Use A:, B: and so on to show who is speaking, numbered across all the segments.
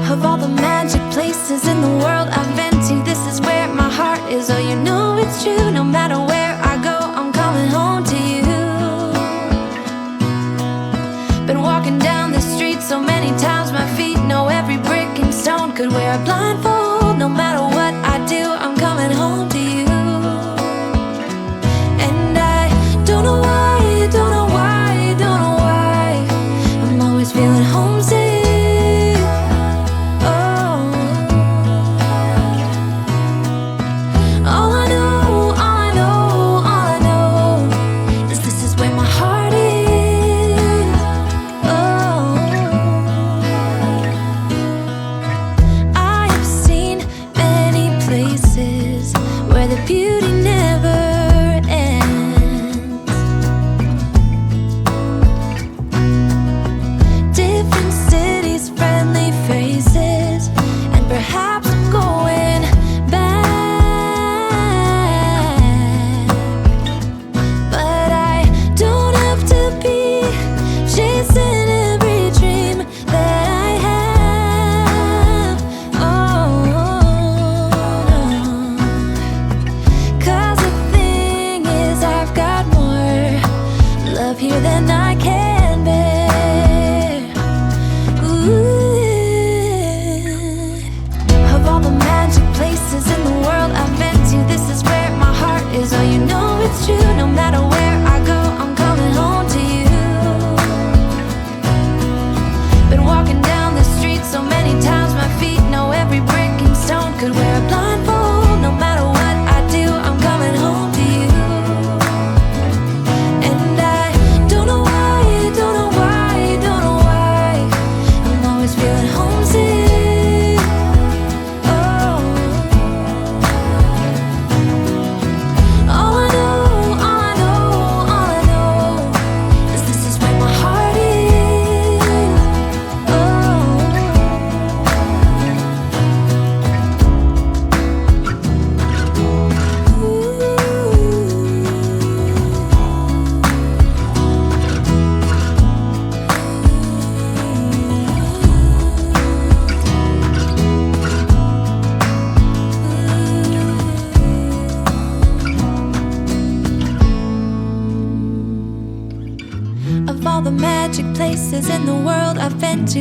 A: Of all the magic places in the world I've been to, this is where my heart is. Oh, you know it's true. No matter where I go, I'm coming home to you. Been walking down the street so many times, my feet know every brick and stone. Could wear a blindfold. No matter what I do, I'm coming home to you. And I don't know why, don't know why, don't know why I'm always feeling homesick.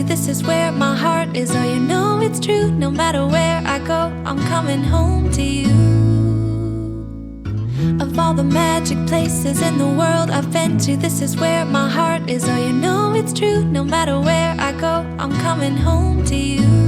A: This is where my heart is. Oh, you know it's true. No matter where I go, I'm coming home to you. Of all the magic places in the world I've been to, this is where my heart is. Oh, you know it's true. No matter where I go, I'm coming home to you.